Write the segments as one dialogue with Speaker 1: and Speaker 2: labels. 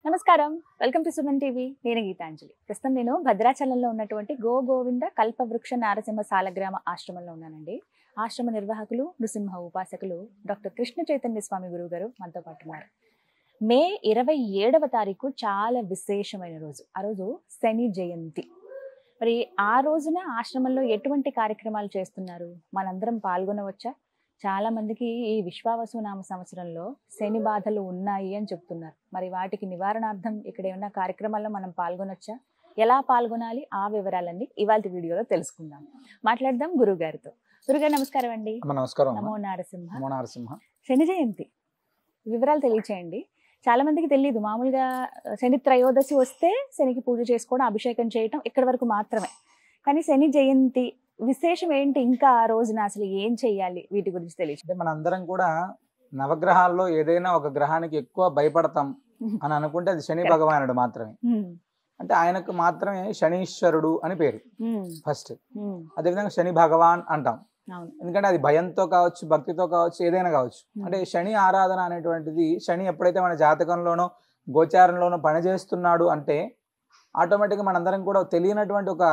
Speaker 1: నమస్కారం, welcome to Suman TV. నేను గీతాంజలి. ప్రస్తుతం నేను భద్రాచలంలో ఉన్నటువంటి గోవింద కల్పవృక్ష నారసింహ సాలగ్రామ ఆశ్రమంలో ఉన్నానండి. ఆశ్రమ నిర్వాహకులు, నృసింహ ఉపాసకులు డాక్టర్ కృష్ణ చైతన్య స్వామి గురువు గారు మనతో పాటు ఉన్నారు. మే 27వ తారీఖు చాలా విశేషమైన రోజు. ఆ రోజు శని జయంతి. మరి ఆ రోజున ఆశ్రమంలో ఎటువంటి కార్యక్రమాలు చేస్తున్నారు, మనందరం పాల్గొనవచ్చా? చాలా మందికి ఈ విశ్వావసు నామ సంవత్సరంలో శని బాధలు ఉన్నాయి అని చెప్తున్నారు. మరి వాటికి నివారణార్థం ఇక్కడ ఏమైనా కార్యక్రమాల్లో మనం పాల్గొనొచ్చా? ఎలా పాల్గొనాలి? ఆ వివరాలన్నీ ఇవాళ వీడియోలో తెలుసుకుందాం. మాట్లాడదాం గురువు గారితో. గురుగారు నమస్కారం అండి.
Speaker 2: నమస్కారం.
Speaker 1: నమో నారసింహ.
Speaker 2: నమో నారసింహ.
Speaker 1: శని జయంతి వివరాలు తెలియచేయండి. చాలా మందికి తెలియదు. మామూలుగా శని త్రయోదశి వస్తే శనికి పూజ చేసుకోవడం, అభిషేకం చేయటం ఇక్కడి వరకు మాత్రమే. కానీ శని జయంతి విశేషం ఏంటి? ఇంకా ఆ రోజున అసలు ఏం చెయ్యాలి? వీటి గురించి తెలియదు.
Speaker 2: అంటే మనందరం కూడా నవగ్రహాల్లో ఏదైనా ఒక గ్రహానికి ఎక్కువ భయపడతాం అని అనుకుంటే అది శని భగవానుడు మాత్రమే. అంటే ఆయనకు మాత్రమే శనీశ్వరుడు అని పేరు ఫస్ట్. అదేవిధంగా శని భగవాన్ అంటాం. ఎందుకంటే అది భయంతో కావచ్చు, భక్తితో కావచ్చు, ఏదైనా కావచ్చు. అంటే శని ఆరాధన అనేటువంటిది, శని ఎప్పుడైతే మన జాతకంలోనో గోచారంలోనో పనిచేస్తున్నాడు అంటే ఆటోమేటిక్గా మనందరం కూడా తెలియనటువంటి ఒక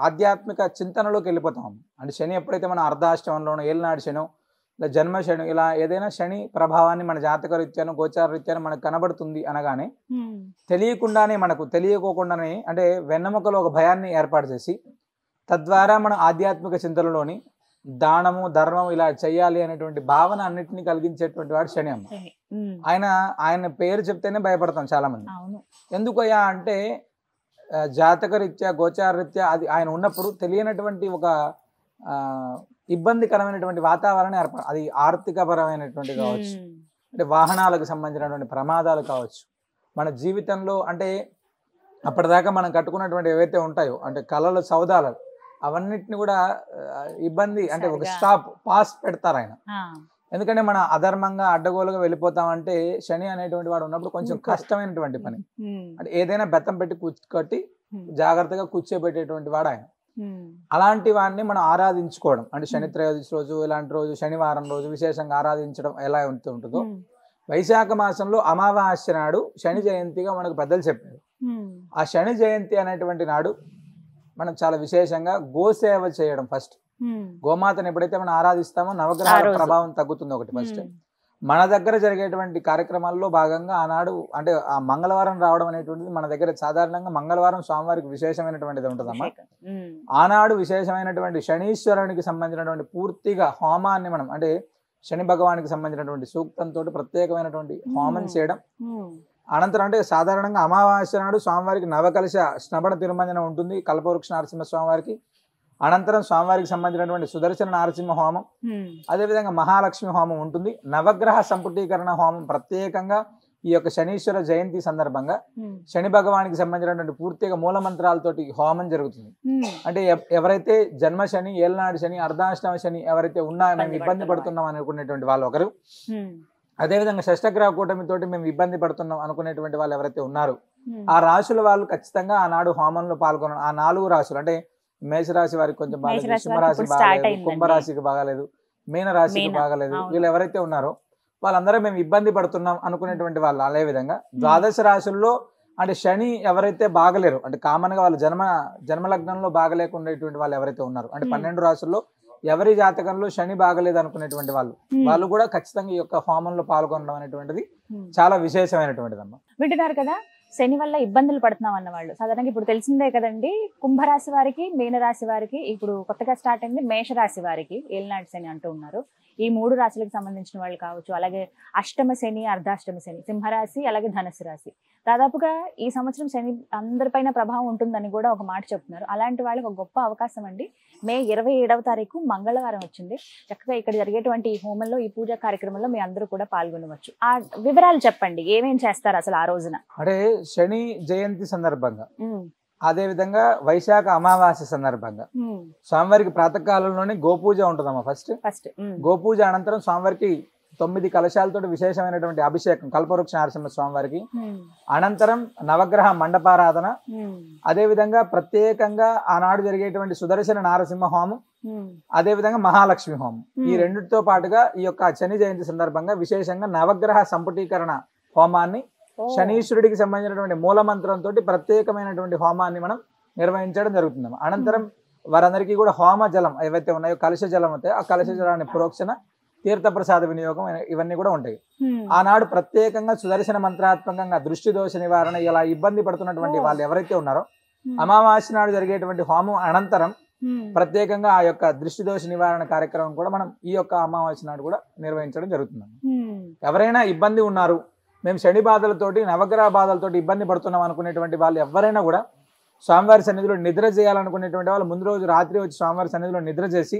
Speaker 2: ఆధ్యాత్మిక చింతనలోకి వెళ్ళిపోతాం. అంటే శని ఎప్పుడైతే మన అర్ధాష్టమంలోనో, ఏలినాడు శనో, ఇలా జన్మ శని, ఇలా ఏదైనా శని ప్రభావాన్ని మన జాతక రీత్యాను గోచార రీత్యాను మనకు కనబడుతుంది అనగానే తెలియకుండానే, మనకు తెలియకోకుండానే, అంటే వెన్నెముకలో ఒక భయాన్ని ఏర్పాటు చేసి తద్వారా మన ఆధ్యాత్మిక చింతనలోని దానము, ధర్మం ఇలా చెయ్యాలి అనేటువంటి భావన అన్నిటినీ కలిగించేటువంటి వాడు శని అమ్మ. ఆయన పేరు చెప్తేనే భయపడతాం చాలా మంది. ఎందుకయ్యా అంటే జాతక రీత్యా గోచార రీత్యా అది ఆయన ఉన్నప్పుడు తెలియనటువంటి ఒక ఇబ్బందికరమైనటువంటి వాతావరణం ఏర్పడ, అది ఆర్థిక పరమైనటువంటి కావచ్చు, అంటే వాహనాలకు సంబంధించినటువంటి ప్రమాదాలు కావచ్చు, మన జీవితంలో అంటే అప్పటిదాకా మనం కట్టుకున్నటువంటి ఏవైతే ఉంటాయో అంటే కళలు, సౌదాలు, అవన్నిటిని కూడా ఇబ్బంది, అంటే ఒక స్టాప్, పాస్ పెడతారు ఆయన. ఎందుకంటే మనం అధర్మంగా అడ్డగోలుగా వెళ్ళిపోతామంటే శని అనేటువంటి వాడు ఉన్నప్పుడు కొంచెం కష్టమైనటువంటి పని. అంటే ఏదైనా బెత్తం పెట్టి కట్టి జాగ్రత్తగా కూర్చోబెట్టేటువంటి వాడు ఆయన. అలాంటి వాడిని మనం ఆరాధించుకోవడం, అంటే శని త్రయోదశి రోజు, ఇలాంటి రోజు, శనివారం రోజు విశేషంగా ఆరాధించడం ఎలా ఉంటుందో, వైశాఖ మాసంలో అమావాస్య నాడు శని జయంతిగా మనకు పెద్దలు చెప్పారు. ఆ శని జయంతి అనేటువంటి నాడు మనం చాలా విశేషంగా గోసేవ చేయడం. ఫస్ట్ గోమాతను ఎప్పుడైతే మనం ఆరాధిస్తామో నవగ్రహాల ప్రభావం తగ్గుతుంది ఒకటి. ఫస్ట్ మన దగ్గర జరిగేటువంటి కార్యక్రమాల్లో భాగంగా ఆనాడు, అంటే ఆ మంగళవారం రావడం అనేటువంటిది మన దగ్గర సాధారణంగా మంగళవారం స్వామివారికి విశేషమైనటువంటిది ఉంటుందమ్మా. ఆనాడు విశేషమైనటువంటి శనీశ్వరునికి సంబంధించినటువంటి పూర్తిగా హోమాన్ని మనం, అంటే శని భగవానికి సంబంధించినటువంటి సూక్తంతో ప్రత్యేకమైనటువంటి హోమం చేయడం. అనంతరం అంటే సాధారణంగా అమావాస్య నాడు స్వామివారికి నవకలశ స్నపన తిరుమంజనం ఉంటుంది కల్పవృక్ష నరసింహ స్వామివారికి. అనంతరం స్వామివారికి సంబంధించినటువంటి సుదర్శన నారసింహ హోమం, అదేవిధంగా మహాలక్ష్మి హోమం ఉంటుంది. నవగ్రహ సంపుటీకరణ హోమం ప్రత్యేకంగా ఈ యొక్క శనీశ్వర జయంతి సందర్భంగా శని భగవానికి సంబంధించినటువంటి పూర్తిగా మూల మంత్రాలతోటి హోమం జరుగుతుంది. అంటే ఎవరైతే జన్మ శని, ఏలనాడు శని, అర్ధాష్టమ శని ఎవరైతే ఉన్నారో, మేము ఇబ్బంది పడుతున్నాం అనుకునేటువంటి వాళ్ళు ఒకరు, అదేవిధంగా షష్టగ్రహ కూటమితోటి మేము ఇబ్బంది పడుతున్నాం అనుకునేటువంటి వాళ్ళు ఎవరైతే ఉన్నారో ఆ రాశుల వాళ్ళు ఖచ్చితంగా ఆనాడు హోమంలో పాల్గొనడం. ఆ 4 రాశులు, అంటే మేషరాశి వారికి కొంచెం బాగాలేదు, సింహరాశి బాగాలేదు, కుంభరాశికి బాగాలేదు, మీనరాశికి బాగాలేదు, వీళ్ళు ఎవరైతే ఉన్నారో వాళ్ళందరూ మేము ఇబ్బంది పడుతున్నాం అనుకునేటువంటి వాళ్ళు. అదే విధంగా ద్వాదశ రాశుల్లో అంటే శని ఎవరైతే బాగలేరు, అంటే కామన్ గా వాళ్ళు జన్మలగ్నంలో బాగలేకుండేటువంటి వాళ్ళు ఎవరైతే ఉన్నారో, అంటే 12 రాశుల్లో ఎవరి జాతకంలో శని బాగలేదు అనుకునేటువంటి వాళ్ళు కూడా ఖచ్చితంగా ఈ యొక్క హోమంలో పాల్గొనడం అనేటువంటిది చాలా విశేషమైనటువంటిది అమ్మ.
Speaker 1: వింటున్నారు కదా, శని వల్ల ఇబ్బందులు పడుతున్నాం అన్న వాళ్ళు సాధారణంగా ఇప్పుడు తెలిసిందే కదండి. కుంభరాశి వారికి, మీనరాశి వారికి, ఇప్పుడు కొత్తగా స్టార్ట్ అయింది మేషరాశి వారికి ఏలినాటి శని అంటూ ఉన్నారు. ఈ 3 రాశులకు సంబంధించిన వాళ్ళు కావచ్చు. అలాగే అష్టమ శని, అర్ధాష్టమ శని, సింహరాశి, అలాగే ధనుసు రాశి. దాదాపుగా ఈ సంవత్సరం శని అందరిపైన ప్రభావం ఉంటుందని కూడా ఒక మాట చెప్తున్నారు. అలాంటి వాళ్ళకి ఒక గొప్ప అవకాశం అండి. మే 27వ తారీఖు మంగళవారం వచ్చింది. చక్కగా ఇక్కడ జరిగేటువంటి ఈ హోమంలో, ఈ పూజా కార్యక్రమంలో మీ అందరూ కూడా పాల్గొనవచ్చు. ఆ వివరాలు చెప్పండి, ఏమేం చేస్తారు అసలు ఆ రోజున?
Speaker 2: అంటే శని జయంతి సందర్భంగా, అదే విధంగా వైశాఖ అమావాస్య సందర్భంగా స్వామివారికి ప్రాతకాలంలోనే గోపూజ ఉంటుందమ్మా. ఫస్ట్ గోపూజ అనంతరం స్వామివారికి 9 కలశాలతో విశేషమైనటువంటి అభిషేకం కల్పవృక్ష నరసింహ స్వామివారికి. అనంతరం నవగ్రహ మండపారాధన, అదే విధంగా ప్రత్యేకంగా ఆనాడు జరిగేటువంటి సుదర్శన నారసింహ హోమం, అదే విధంగా మహాలక్ష్మి హోమం. ఈ రెండిటితో పాటుగా ఈ యొక్క శని జయంతి సందర్భంగా విశేషంగా నవగ్రహ సంపుటీకరణ హోమాన్ని శనీశ్వరుడికి సంబంధించినటువంటి మూలమంత్రంతో ప్రత్యేకమైనటువంటి హోమాన్ని మనం నిర్వహించడం జరుగుతుంది. అనంతరం వారందరికీ కూడా హోమ జలం ఏవైతే ఉన్నాయో కలశ జలం అయితే ఆ కలశ జలాన్ని ప్రోక్షణ, తీర్థప్రసాద వినియోగం ఇవన్నీ కూడా ఉంటాయి. ఆనాడు ప్రత్యేకంగా సుదర్శన మంత్రాత్మకంగా దృష్టి దోష నివారణ ఇలా ఇబ్బంది పడుతున్నటువంటి వాళ్ళు ఎవరైతే ఉన్నారో అమావాస్య నాడు జరిగేటువంటి హోమం అనంతరం ప్రత్యేకంగా ఆ యొక్క దృష్టి దోష నివారణ కార్యక్రమం కూడా మనం ఈ యొక్క అమావాస్య నాడు కూడా నిర్వహించడం జరుగుతుంది. ఎవరైనా ఇబ్బంది ఉన్నారు, మేము శని బాధలతోటి నవగ్రహ బాధలతోటి ఇబ్బంది పడుతున్నాం అనుకునేటువంటి వాళ్ళు ఎవరైనా కూడా స్వామివారి సన్నిధిలో నిద్ర చేయాలనుకునేటువంటి వాళ్ళు ముందు రోజు రాత్రి వచ్చి స్వామివారి సన్నిధిలో నిద్ర చేసి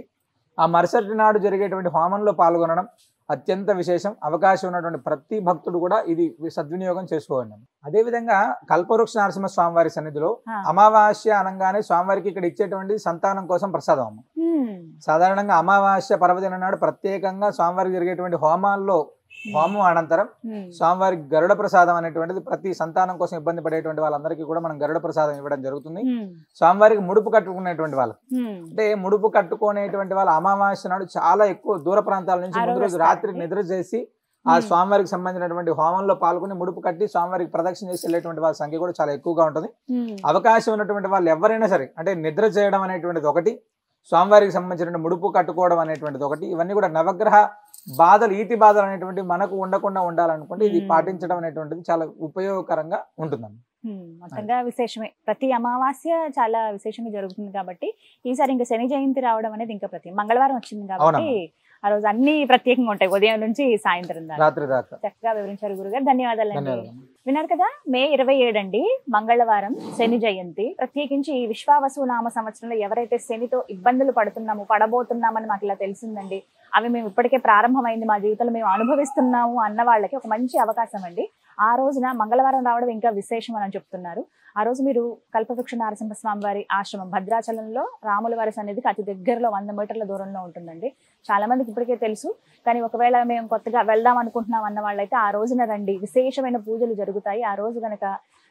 Speaker 2: ఆ మరుసటి నాడు జరిగేటువంటి హోమంలో పాల్గొనడం అత్యంత విశేషం. అవకాశం ఉన్నటువంటి ప్రతి భక్తుడు కూడా ఇది సద్వినియోగం చేసుకోవాలి. అదేవిధంగా కల్పవృక్ష నరసింహ స్వామివారి సన్నిధిలో అమావాస్య అనగానే స్వామివారికి ఇక్కడ ఇచ్చేటువంటి సంతానం కోసం ప్రసాదం అమ్మ. సాధారణంగా అమావాస్య పర్వదిన నాడు ప్రత్యేకంగా స్వామివారికి జరిగేటువంటి హోమాల్లో హోమం అనంతరం స్వామివారికి గరుడ ప్రసాదం అనేటువంటిది ప్రతి సంతానం కోసం ఇబ్బంది పడేటువంటి వాళ్ళందరికీ కూడా మనం గరుడ ప్రసాదం ఇవ్వడం జరుగుతుంది. స్వామివారికి ముడుపు కట్టుకునేటువంటి వాళ్ళు అంటే ముడుపు కట్టుకునేటువంటి వాళ్ళు అమావాస్య నాడు చాలా ఎక్కువ దూర ప్రాంతాల నుంచి ముందు రోజు రాత్రి నిద్ర చేసి ఆ స్వామివారికి సంబంధించినటువంటి హోమంలో పాల్గొని ముడుపు కట్టి స్వామివారికి ప్రదక్షిణ చేసి వెళ్ళేటువంటి వాళ్ళ సంఖ్య కూడా చాలా ఎక్కువగా ఉంటుంది. అవకాశం ఉన్నటువంటి వాళ్ళు ఎవరైనా సరే అంటే నిద్ర చేయడం అనేటువంటిది ఒకటి, స్వామివారికి సంబంధించిన ముడుపు కట్టుకోవడం అనేటువంటిది ఒకటి, ఇవన్నీ కూడా నవగ్రహ బాధలు ఈతి బాధలు అనేటువంటి మనకు ఉండకుండా ఉండాలనుకుంటే ఇది పాటించడం అనేటువంటిది చాలా ఉపయోగకరంగా ఉంటుందన్న.
Speaker 1: మొత్తంగా విశేషమే, ప్రతి అమావాస్య చాలా విశేషంగా జరుగుతుంది కాబట్టి ఈసారి ఇంకా శని జయంతి రావడం అనేది ఇంకా ప్రతి మంగళవారం వచ్చింది కాబట్టి ఆ రోజు అన్ని ప్రత్యేకంగా ఉంటాయి, ఉదయం నుంచి సాయంత్రం
Speaker 2: రాత్రి దాకా.
Speaker 1: చక్కగా వివరించారు గురుగారు, ధన్యవాదాలు. విన్నారు కదా, మే 27 అండి మంగళవారం శని జయంతి. ప్రత్యేకించి ఈ విశ్వావసు నామ సంవత్సరంలో ఎవరైతే శనితో ఇబ్బందులు పడబోతున్నామని మాకు ఇలా తెలిసిందండి, అవి మేము ఇప్పటికే ప్రారంభమైంది మా జీవితంలో మేము అనుభవిస్తున్నాము అన్న వాళ్ళకి ఒక మంచి అవకాశం అండి. ఆ రోజున మంగళవారం రావడం ఇంకా విశేషం అని చెప్తున్నారు. ఆ రోజు మీరు కల్పవృక్ష నరసింహ స్వామి వారి ఆశ్రమం భద్రాచలంలో రాముల వారి సన్నిధికి అతి దగ్గరలో 100 మీటర్ల దూరంలో ఉంటుందండి. చాలా మందికి ఇప్పటికే తెలుసు, కానీ ఒకవేళ మేము కొత్తగా వెళ్దాం అనుకుంటున్నాం అన్న వాళ్ళైతే ఆ రోజున రండి, విశేషమైన పూజలు జరుగుతాయి. ఆ రోజు గనక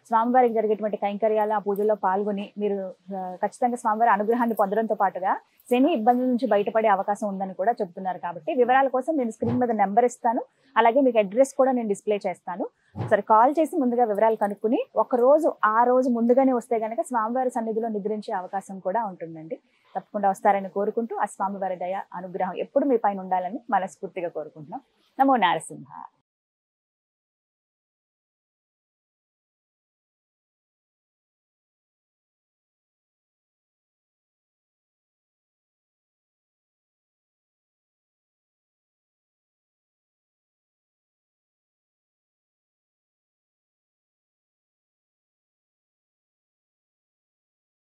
Speaker 1: స్వామివారికి జరిగేటువంటి కైంకర్యాలు ఆ పూజల్లో పాల్గొని మీరు ఖచ్చితంగా స్వామివారి అనుగ్రహాన్ని పొందడంతో పాటుగా శని ఇబ్బందుల నుంచి బయటపడే అవకాశం ఉందని కూడా చెప్తున్నారు. కాబట్టి వివరాల కోసం నేను స్క్రీన్ మీద నెంబర్ ఇస్తాను, అలాగే మీకు అడ్రస్ కూడా నేను డిస్ప్లే చేస్తాను. సరే, కాల్ చేసి ముందుగా వివరాలు కనుక్కుని ఆ రోజు ముందుగానే వస్తే గనక స్వామివారి సన్నిధిలో నిద్రించే అవకాశం కూడా ఉంటుందండి. తప్పకుండా వస్తారని కోరుకుంటూ ఆ స్వామివారి దయ అనుగ్రహం ఎప్పుడు మీ పైన ఉండాలని మనస్ఫూర్తిగా కోరుకుంటున్నాం. నమో నారసింహ.